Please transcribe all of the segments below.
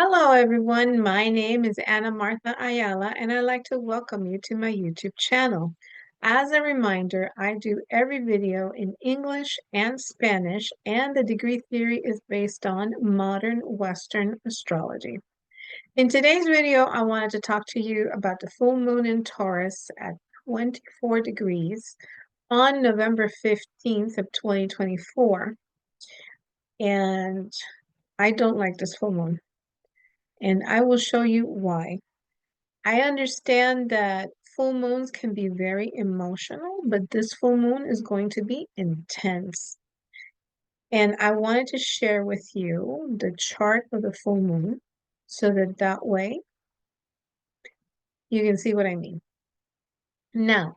Hello, everyone. My name is Anna Martha Ayala, and I'd like to welcome you to my YouTube channel. As a reminder, I do every video in English and Spanish, and the degree theory is based on modern Western astrology. In today's video, I wanted to talk to you about the full moon in Taurus at 24 degrees on November 15th of 2024. And I don't like this full moon, and I will show you why. I understand that full moons can be very emotional, but this full moon is going to be intense. And I wanted to share with you the chart of the full moon so that way you can see what I mean. Now,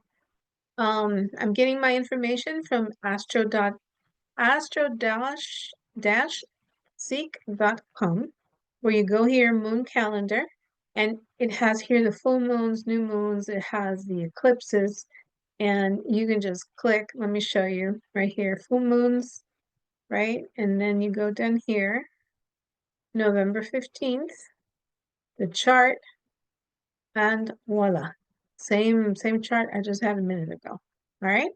I'm getting my information from astro-seek.com, where you go here, moon calendar, and it has here the full moons, new moons, it has the eclipses, and you can just click. Let me show you right here, full moons, right? And then you go down here, November 15th, the chart, and voila. Same chart I just had a minute ago. All right.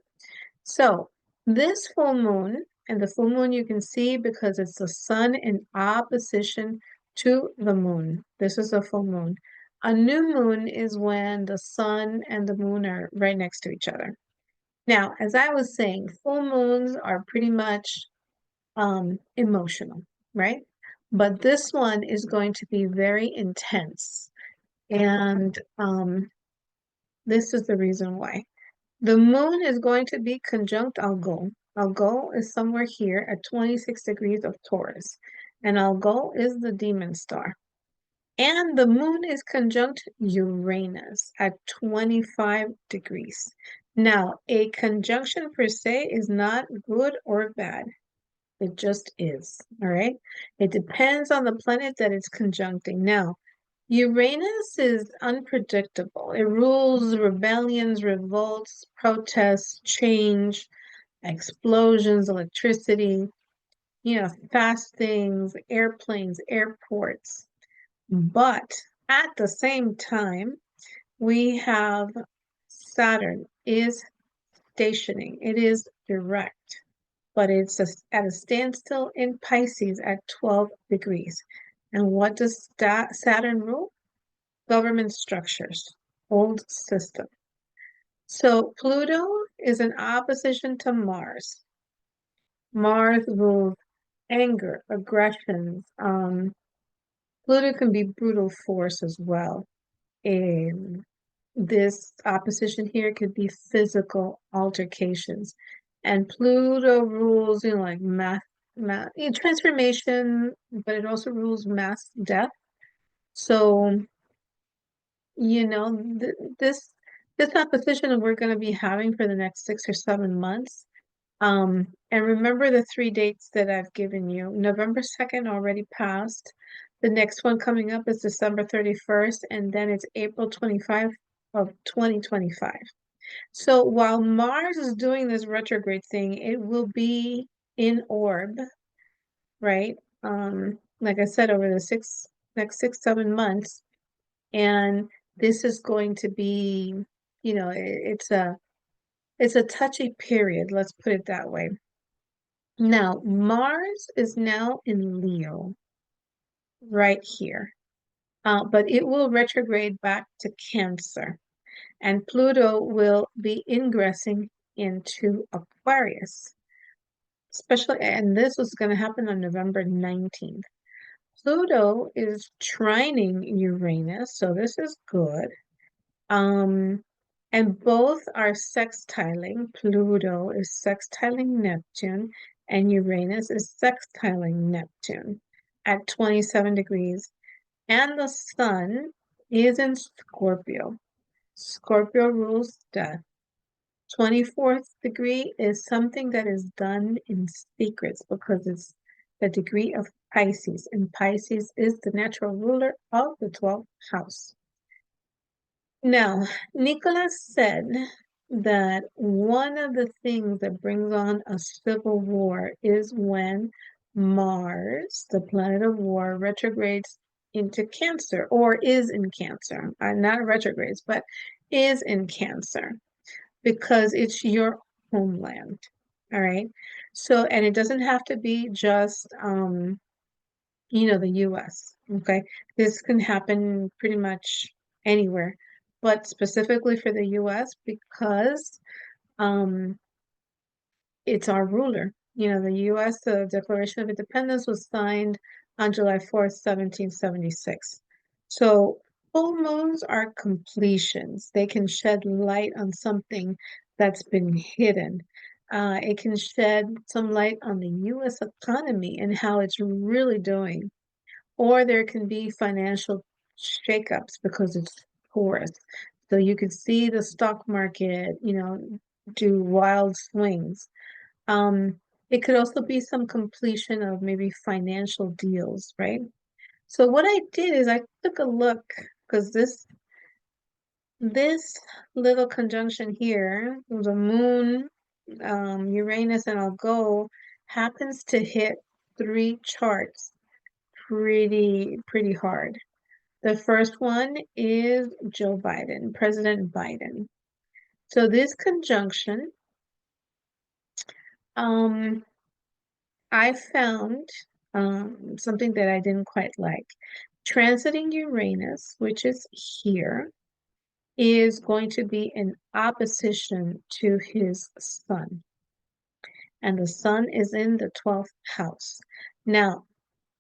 So this full moon, and the full moon you can see because it's the sun in opposition to the moon. This is a full moon. A new moon is when the sun and the moon are right next to each other. Now, as I was saying, full moons are pretty much emotional, right? But this one is going to be very intense. And this is the reason why. The moon is going to be conjunct Algol. Algol is somewhere here at 26 degrees of Taurus. And Algol is the demon star. And the moon is conjunct Uranus at 25 degrees. Now, a conjunction per se is not good or bad. It just is, all right? It depends on the planet that it's conjuncting. Now, Uranus is unpredictable. It rules rebellions, revolts, protests, change, explosions, electricity, fast things, airplanes, airports. But at the same time, we have Saturn is stationing. It is direct, but it's at a standstill in Pisces at 12 degrees. And what does Saturn rule? Government structures, old system. So Pluto is in opposition to Mars. Mars rules anger, aggressions. Pluto can be brutal force as well. And this opposition here could be physical altercations. And Pluto rules, like transformation, but it also rules mass death. So, this opposition we're going to be having for the next 6 or 7 months. And remember the 3 dates that I've given you. November 2nd already passed. The next one coming up is December 31st, and then it's April 25 of 2025. So while Mars is doing this retrograde thing, it will be in orb, right? Like I said, over the next 6, 7 months. And this is going to be, it's a touchy period, let's put it that way. Now, Mars is now in Leo, right here. But it will retrograde back to Cancer. And Pluto will be ingressing into Aquarius. And this was going to happen on November 19th. Pluto is trining Uranus, so this is good. And both are sextiling. Pluto is sextiling Neptune, and Uranus is sextiling Neptune at 27 degrees. And the sun is in Scorpio. Scorpio rules death. 24th degree is something that is done in secrets because it's the degree of Pisces, and Pisces is the natural ruler of the 12th house. Now, Nicholas said that one of the things that brings on a civil war is when Mars, the planet of war, retrogrades into Cancer or is in Cancer, not retrogrades, but is in Cancer because it's your homeland. All right. So, and it doesn't have to be just, the US. Okay. This can happen pretty much anywhere, but specifically for the US because, um, it's our ruler. The U.S., the Declaration of Independence was signed on July 4th, 1776. So full moons are completions. They can shed light on something that's been hidden. It can shed some light on the U.S. economy and how it's really doing. Or there can be financial shakeups because it's Taurus. So you could see the stock market, do wild swings. um, it could also be some completion of maybe financial deals, right? So what I did is I took a look because this little conjunction here, the moon, Uranus, and Algo happens to hit three charts pretty hard. The first one is Joe Biden, President Biden. So this conjunction, um, I found something that I didn't quite like. Transiting Uranus, which is here, is going to be in opposition to his sun. And the sun is in the 12th house. Now,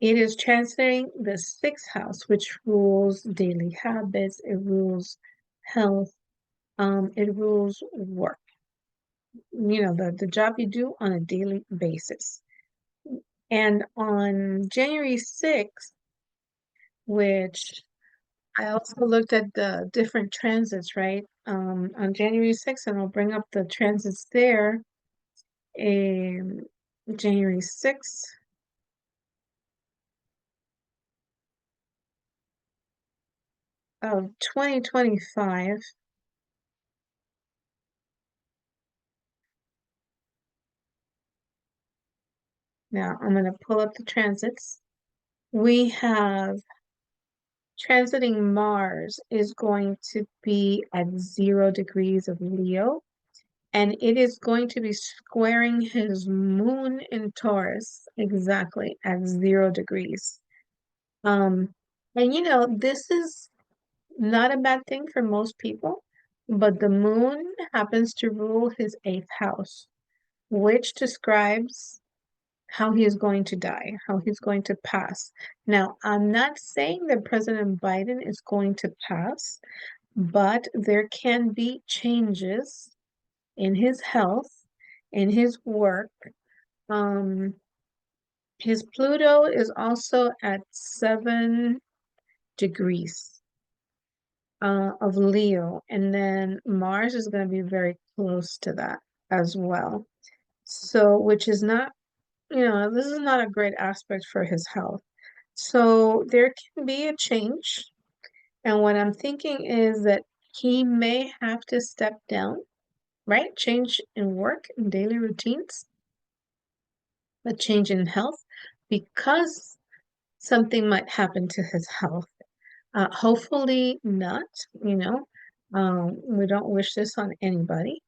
it is transiting the 6th house, which rules daily habits, it rules health, it rules work, the job you do on a daily basis. And on January 6th, which I also looked at the different transits, right? On January 6th, and I'll bring up the transits there. Um, January 6th of 2025. Now I'm going to pull up the transits. We have transiting Mars is going to be at 0 degrees of Leo, and it is going to be squaring his moon in Taurus exactly at 0 degrees. Um, and this is not a bad thing for most people, but the moon happens to rule his eighth house, which describes how he is going to die, how he's going to pass. Now, I'm not saying that President Biden is going to pass, but there can be changes in his health, in his work. His Pluto is also at 7 degrees of Leo, and then Mars is going to be very close to that as well. So, which is not, this is not a great aspect for his health. So there can be a change. And what I'm thinking is that he may have to step down, right? Change in work and daily routines, a change in health because something might happen to his health. Hopefully not, you know. We don't wish this on anybody,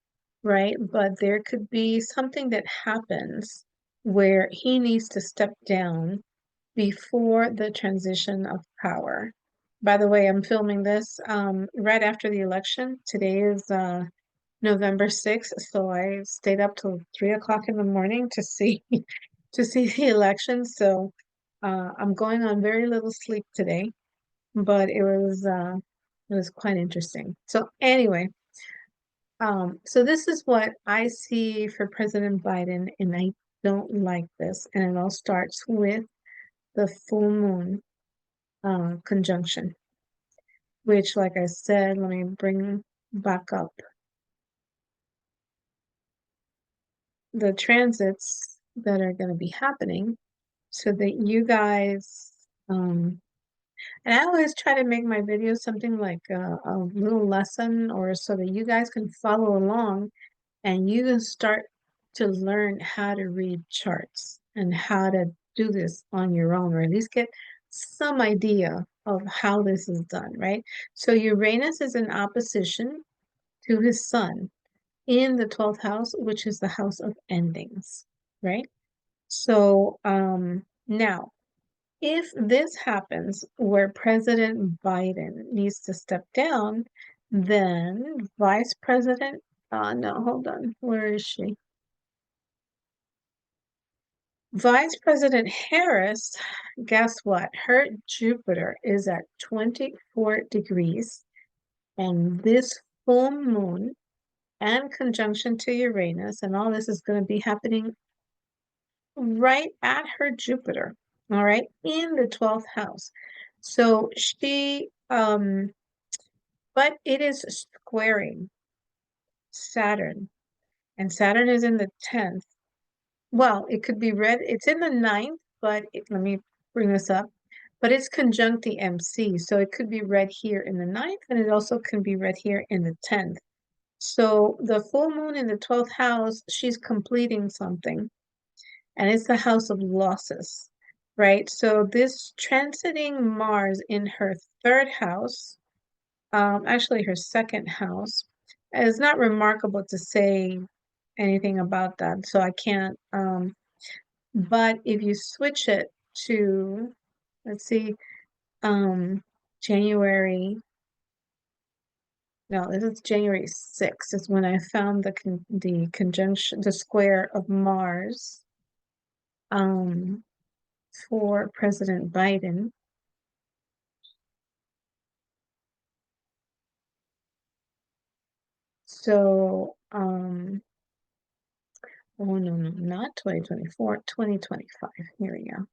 right? But there could be something that happens where he needs to step down before the transition of power. By the way, I'm filming this right after the election. Today is November 6th, so I stayed up till 3 o'clock in the morning to see to see the election. So I'm going on very little sleep today, but it was quite interesting. So anyway, so this is what I see for President Biden, and I don't like this. And it all starts with the full moon conjunction, which, like I said, let me bring back up the transits that are going to be happening so that you guys, and I always try to make my videos something like a little lesson or so that you guys can follow along and you can start to learn how to read charts and how to do this on your own, or at least get some idea of how this is done, right? So Uranus is in opposition to his sun in the 12th house, which is the house of endings, right? So now, if this happens where President Biden needs to step down, then Vice President, no, hold on, where is she? Vice President Harris, guess what? Her Jupiter is at 24 degrees, and this full moon and conjunction to Uranus, and all this is going to be happening right at her Jupiter, all right, in the 12th house. So but it is squaring Saturn, and Saturn is in the 10th. Well, it could be read, it's in the 9th, but let me bring this up. But it's conjunct the MC, so it could be read here in the 9th, and it also can be read here in the 10th. So the full moon in the 12th house, she's completing something, and it's the house of losses, right? So this transiting Mars in her third house, actually her second house, is not remarkable to say anything about that, so I can't, but if you switch it to, let's see, January, no, this is January 6th, is when I found the conjunction, the square of Mars, for President Biden. So, oh no, no, not 2024, 2025. Here we go.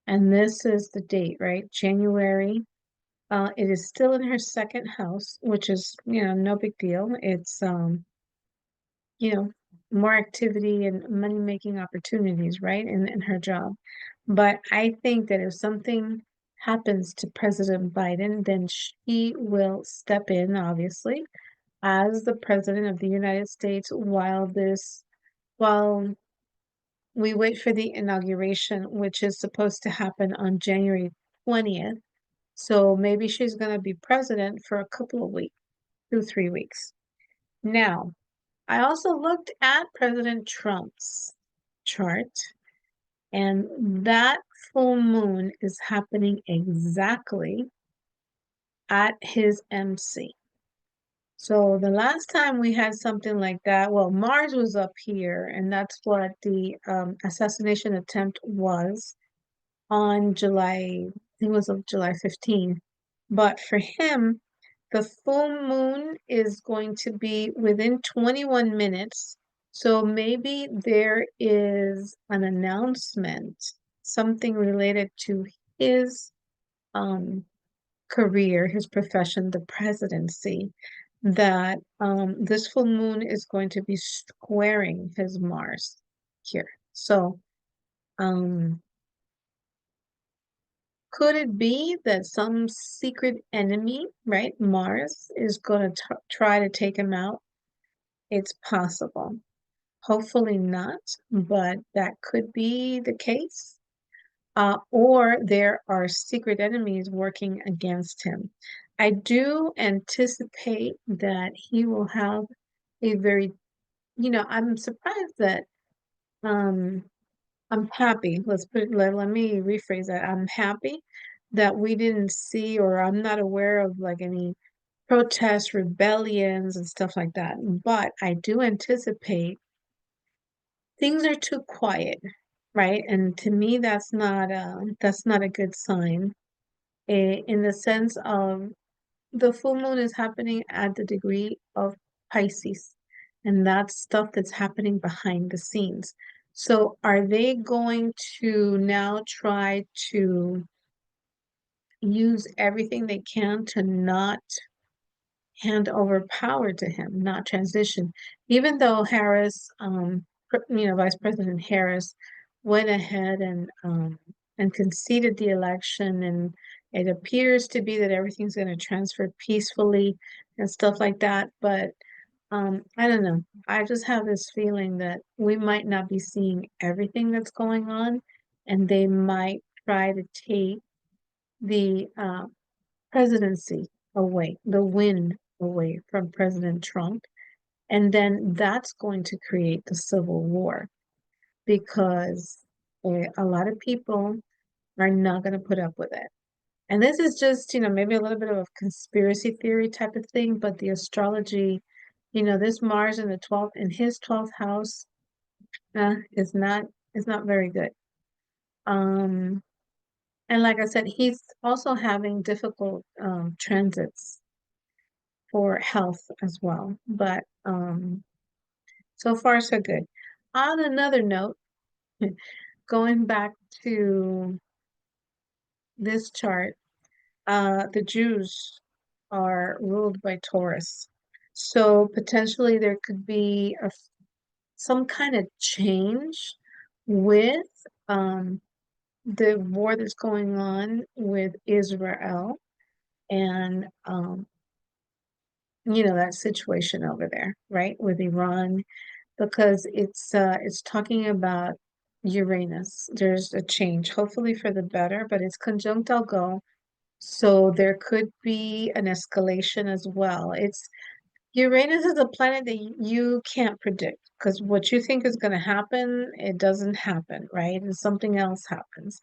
And this is the date, right? January. It is still in her second house, which is, no big deal. It's, more activity and money-making opportunities, right, in her job. But I think that if something happens to President Biden, then she will step in, obviously, as the President of the United States while we wait for the inauguration, which is supposed to happen on January 20th. So maybe she's going to be president for a couple of weeks, 2, 3 weeks. Now, I also looked at President Trump's chart, and that full moon is happening exactly at his MC. So the last time we had something like that, well, Mars was up here, and that's what the assassination attempt was on I think it was of July 15. But for him, the full moon is going to be within 21 minutes. So maybe there is an announcement, something related to his career, his profession, the presidency, that this full moon is going to be squaring his Mars here. So could it be that some secret enemy, right, Mars, is going to try to take him out? It's possible. Hopefully not, but that could be the case. Or there are secret enemies working against him. I do anticipate that he will have a very, I'm surprised that, I'm happy. Let me rephrase that. I'm happy that we didn't see, or I'm not aware of like any protests, rebellions, and stuff like that. But I do anticipate things are too quiet, right? And to me, that's not a good sign. In the sense of the full moon is happening at the degree of Pisces, and that's stuff that's happening behind the scenes. So are they going to now try to use everything they can to not hand over power to him, not transition? Even though Vice President Harris went ahead and conceded the election, and it appears to be that everything's going to transfer peacefully and stuff like that. But I don't know. I just have this feeling that we might not be seeing everything that's going on, and they might try to take the presidency away, the win away from President Trump. And then that's going to create the civil war because a lot of people are not going to put up with it. And this is just, maybe a little bit of a conspiracy theory type of thing, but the astrology, this Mars in the 12th, in his 12th house, is not very good. Um, and like I said, he's also having difficult transits for health as well. But so far so good. On another note, going back to this chart, the Jews are ruled by Taurus. So potentially there could be some kind of change with the war that's going on with Israel and that situation over there, right? With Iran, because it's talking about Uranus. There's a change, hopefully for the better, but it's conjunct Algol. So there could be an escalation as well. Uranus is a planet that you can't predict because what you think is going to happen, it doesn't happen, right? And something else happens.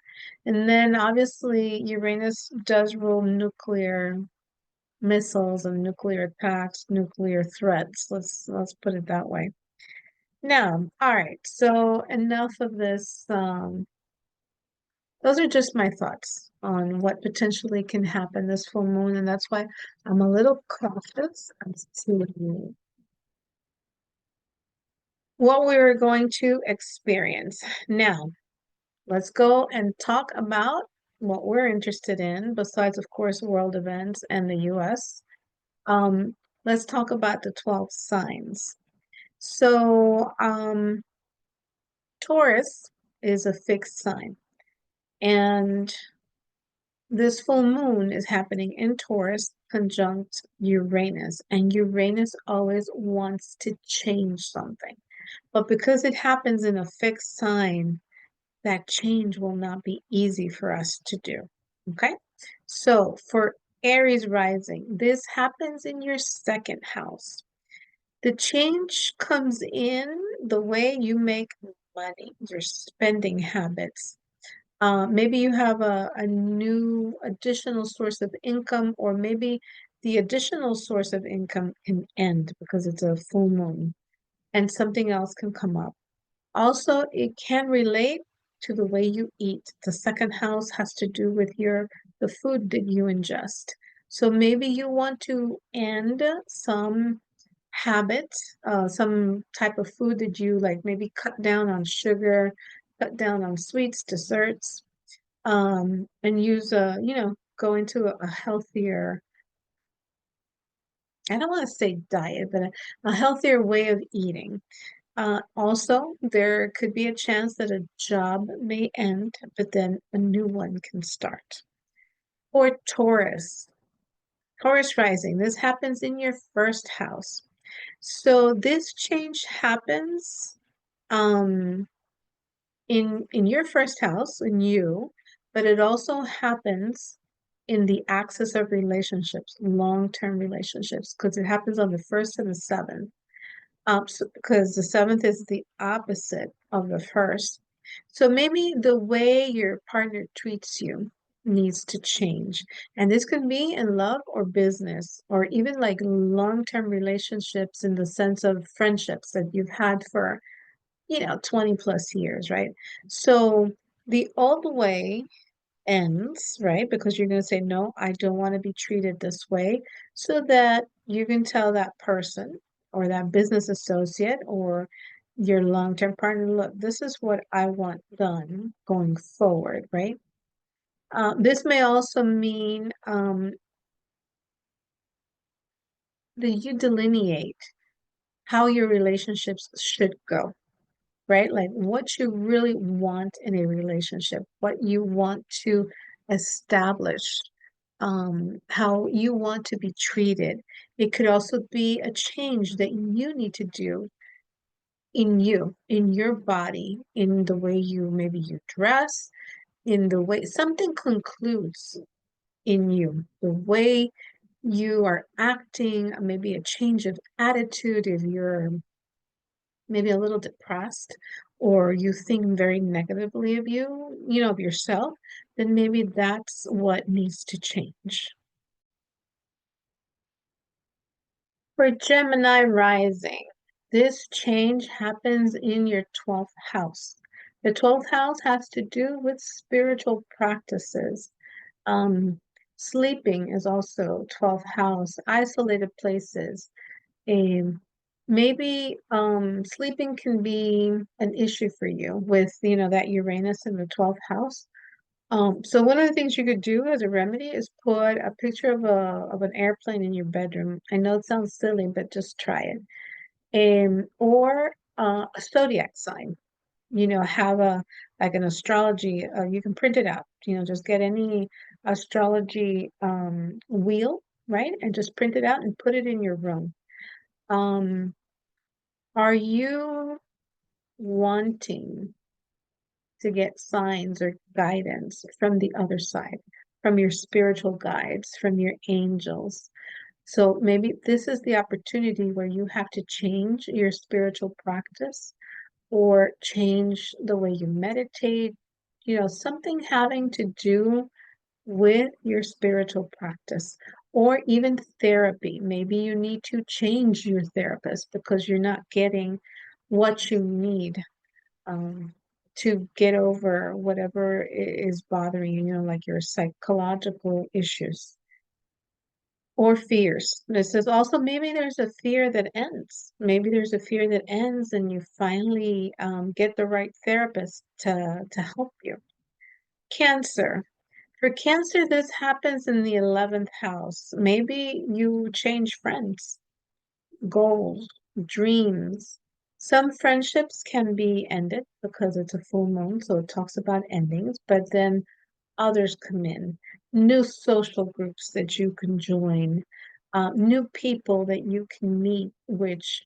And then obviously Uranus does rule nuclear missiles and nuclear attacks, nuclear threats. Let's put it that way. Now, all right. So enough of this. Those are just my thoughts on what potentially can happen this full moon, and that's why I'm a little cautious as to what we're going to experience. Now, let's go and talk about what we're interested in, besides, of course, world events and the US. Um, let's talk about the 12 signs. So, Taurus is a fixed sign, and this full moon is happening in Taurus conjunct Uranus, and Uranus always wants to change something. But because it happens in a fixed sign, that change will not be easy for us to do. Okay? So for Aries rising, this happens in your second house. The change comes in the way you make money, your spending habits. Maybe you have a new additional source of income, or maybe the additional source of income can end because it's a full moon and something else can come up. Also, it can relate to the way you eat. The second house has to do with the food that you ingest. So maybe you want to end some habit, some type of food that you like, maybe cut down on sugar, cut down on sweets, desserts, and use go into a healthier, I don't want to say diet, but a healthier way of eating. Also, there could be a chance that a job may end, but then a new one can start. Or Taurus rising, this happens in your first house. So this change happens um, in your first house, in you, but it also happens in the axis of relationships, long-term relationships, because it happens on the first and the seventh. Because the seventh is the opposite of the first. So maybe the way your partner treats you needs to change. And this could be in love or business, or even like long-term relationships in the sense of friendships that you've had for 20 plus years, right? So the old way ends, right? Because you're going to say, no, I don't want to be treated this way, so that you can tell that person or that business associate or your long-term partner, look, this is what I want done going forward, right? This may also mean that you delineate how your relationships should go, right? Like what you really want in a relationship, what you want to establish. how you want to be treated. It could also be a change that you need to do in you, in your body, in the way you maybe you dress, in the way something concludes in you, the way you are acting, maybe a change of attitude if you're maybe a little depressed or you think very negatively of you, of yourself, then maybe that's what needs to change. For Gemini rising, this change happens in your 12th house. The 12th house has to do with spiritual practices. Um, Sleeping is also 12th house, isolated places. Um, Maybe sleeping can be an issue for you with, that Uranus in the 12th house. So one of the things you could do as a remedy is put a picture of an airplane in your bedroom. I know it sounds silly, but just try it. Or a zodiac sign. Have a like an astrology. You can print it out. Just get any astrology wheel, right, and just print it out and put it in your room. Um, are you wanting to get signs or guidance from the other side, from your spiritual guides, from your angels? So maybe this is the opportunity where you have to change your spiritual practice or change the way you meditate, something having to do with your spiritual practice or even therapy. Maybe you need to change your therapist because you're not getting what you need um, to get over whatever is bothering you, like your psychological issues or fears. This is also maybe there's a fear that ends. Maybe there's a fear that ends and you finally get the right therapist to help you. Cancer. For Cancer, this happens in the 11th house. Maybe you change friends, goals, dreams. Some friendships can be ended because it's a full moon, so it talks about endings, but then others come in, new social groups that you can join, new people that you can meet, which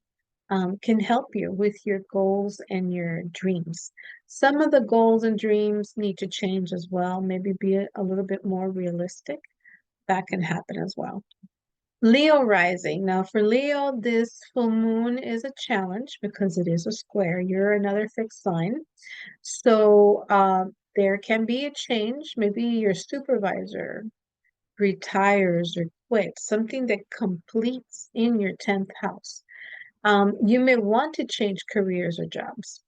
can help you with your goals and your dreams. Some of the goals and dreams need to change as well, maybe be a little bit more realistic. That can happen as well. Leo rising. Now, for Leo, this full moon is a challenge because it is a square. You're another fixed sign. So there can be a change. Maybe your supervisor retires or quits, something that completes in your 10th house. You may want to change careers or jobs.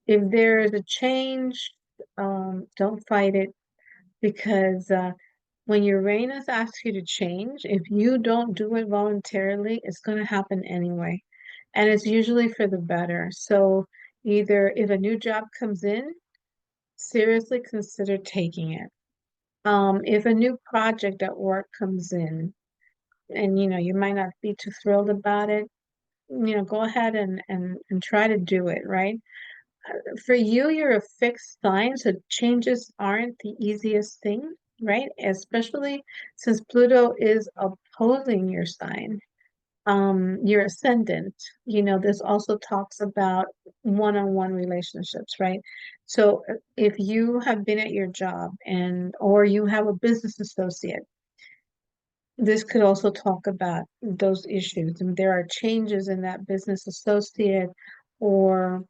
If there is a change, don't fight it because when Uranus asks you to change, if you don't do it voluntarily, it's going to happen anyway. And it's usually for the better. So either if a new job comes in, seriously consider taking it. If a new project at work comes in and you might not be too thrilled about it, go ahead and try to do it, right? For you, you're a fixed sign, so changes aren't the easiest thing, right? Especially since Pluto is opposing your sign, your ascendant. This also talks about one-on-one relationships, right? So if you have been at your job or you have a business associate, this could also talk about those issues. And there are changes in that business associate or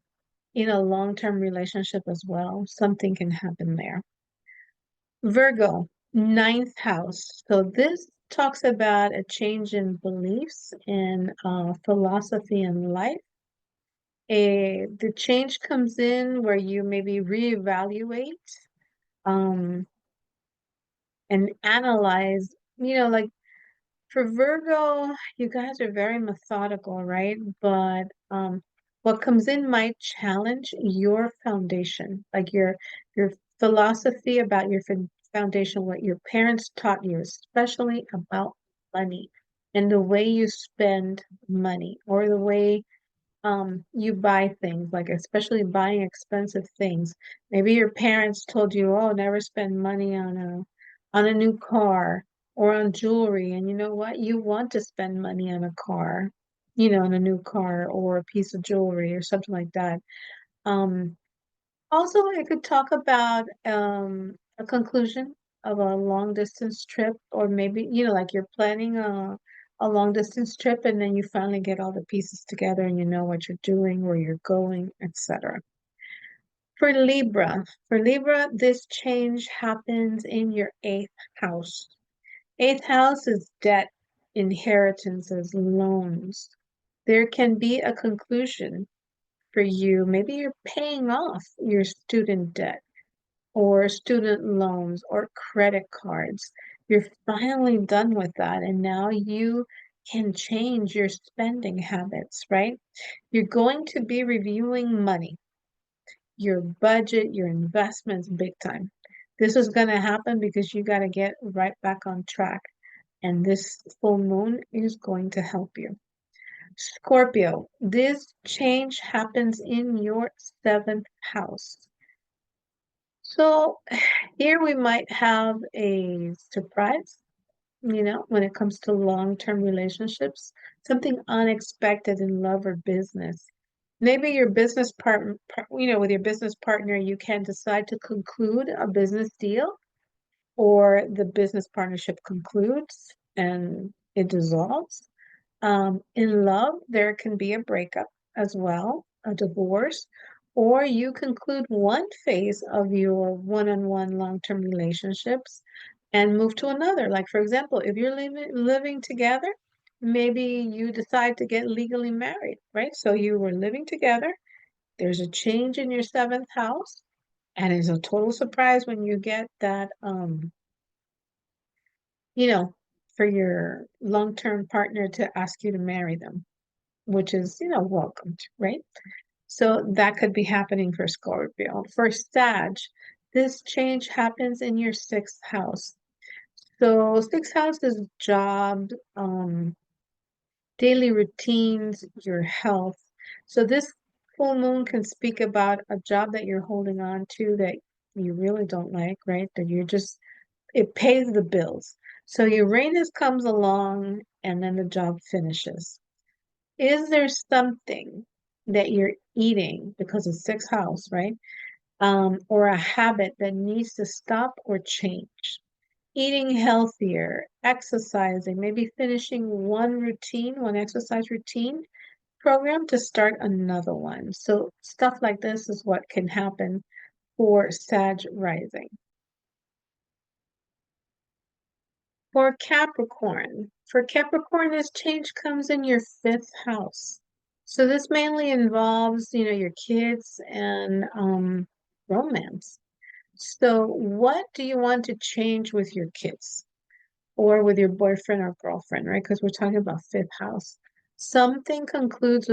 in a long-term relationship as well. Something can happen there. Virgo, ninth house. So this talks about a change in beliefs and philosophy in life. The change comes in where you maybe reevaluate um, and analyze, like for Virgo, you guys are very methodical, right? But what comes in might challenge your foundation, like your philosophy about your foundation, what your parents taught you, especially about money and the way you spend money or the way you buy things, like especially buying expensive things. Maybe your parents told you, oh, never spend money on on a new car or on jewelry. And you know what? You want to spend money on a car, on a new car or a piece of jewelry or something like that. Um, Also, I could talk about a conclusion of a long distance trip, or maybe, like you're planning a long distance trip and then you finally get all the pieces together and you know what you're doing, where you're going, etc. For Libra, this change happens in your eighth house. Eighth house is debt, inheritances, loans. There can be a conclusion for you. Maybe you're paying off your student debt or student loans or credit cards. You're finally done with that, and now you can change your spending habits, right? You're going to be reviewing money, your budget, your investments big time. This is going to happen because you got to get right back on track, and this full moon is going to help you. Scorpio, this change happens in your seventh house. So here we might have a surprise, when it comes to long-term relationships, something unexpected in love or business. Maybe your business partner, with your business partner, you can decide to conclude a business deal, or the business partnership concludes and it dissolves. In love, there can be a breakup as well, a divorce, or you conclude one phase of your one-on-one long-term relationships and move to another. Like, for example, if you're living together, maybe you decide to get legally married, right? So you were living together, there's a change in your seventh house, and it's a total surprise when you get that, you know, for your long-term partner to ask you to marry them, which is, welcomed, right? So that could be happening for Scorpio. For Sag, this change happens in your sixth house. So sixth house is job, daily routines, your health. So this full moon can speak about a job that you're holding on to that you really don't like, right? That you're just, it pays the bills. So Uranus comes along and then the job finishes. Is there something that you're eating because of sixth house, right? Or a habit that needs to stop or change? Eating healthier, exercising, maybe finishing one exercise routine program to start another one. So stuff like this is what can happen for Sag rising. For Capricorn, this change comes in your fifth house. So this mainly involves, your kids and romance. So what do you want to change with your kids or with your boyfriend or girlfriend, right? Because we're talking about fifth house. Something concludes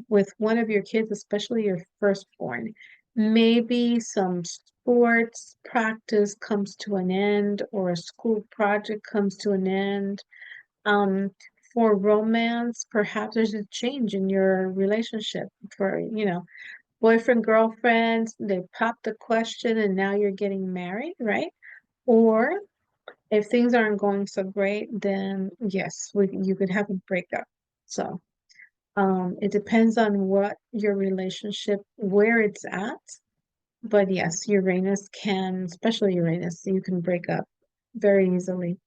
with one of your kids, especially your firstborn. Maybe some sports practice comes to an end or a school project comes to an end. Um, for romance, perhaps there's a change in your relationship. For, boyfriend, girlfriend, they popped the question and now you're getting married, right? Or if things aren't going so great, then yes, you could have a breakup. So, it depends on what your relationship, where it's at. But yes, Uranus can, especially Uranus, you can break up very easily.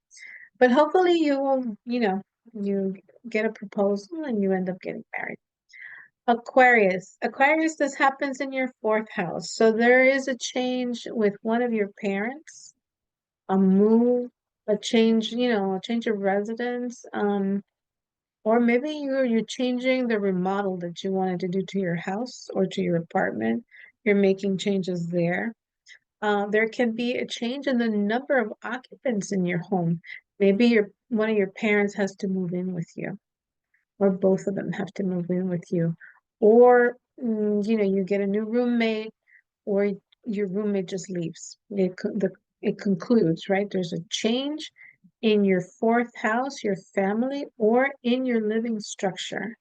But hopefully you will, you get a proposal and you end up getting married. Aquarius, this happens in your fourth house. So there is a change with one of your parents, a move, a change of residence, or maybe you're changing the remodel that you wanted to do to your house or to your apartment. You're making changes there. There can be a change in the number of occupants in your home. Maybe one of your parents has to move in with you, or both of them have to move in with you, or you get a new roommate, or your roommate just leaves. It concludes, right? There's a change in your fourth house, your family, or in your living structure,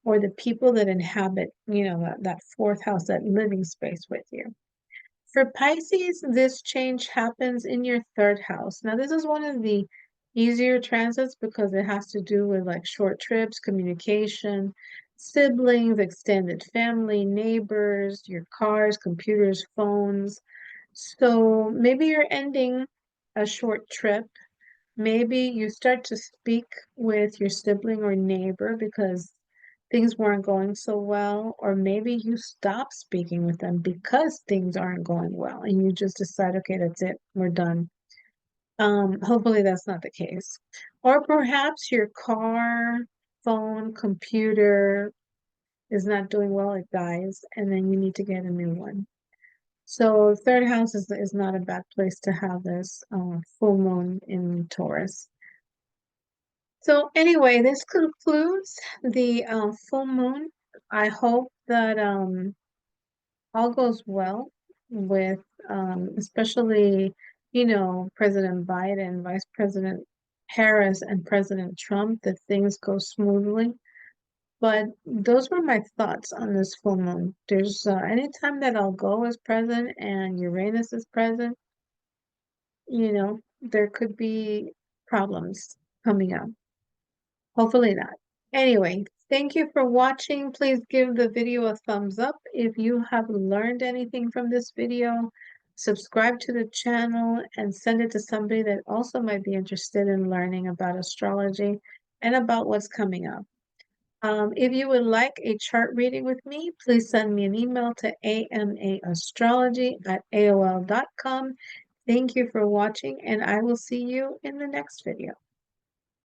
or the people that inhabit, that fourth house, that living space with you. For Pisces, this change happens in your third house. Now, this is one of the easier transits because it has to do with like short trips, communication, siblings, extended family, neighbors, your cars, computers, phones. So maybe you're ending a short trip. Maybe you start to speak with your sibling or neighbor because things weren't going so well, or maybe you stop speaking with them because things aren't going well and you just decide, okay, that's it, we're done. Hopefully that's not the case. Or perhaps your car, phone, computer is not doing well, it dies, and then you need to get a new one. So third house is not a bad place to have this full moon in Taurus. So anyway, this concludes the full moon. I hope that all goes well with especially, President Biden, Vice President Harris, and President Trump, that things go smoothly. But those were my thoughts on this full moon. There's anytime that I'll go as president and Uranus is present, there could be problems coming up. Hopefully not. Anyway, thank you for watching. Please give the video a thumbs up if you have learned anything from this video. Subscribe to the channel and send it to somebody that also might be interested in learning about astrology and about what's coming up. If you would like a chart reading with me, please send me an email to amaastrology@aol.com. Thank you for watching, and I will see you in the next video.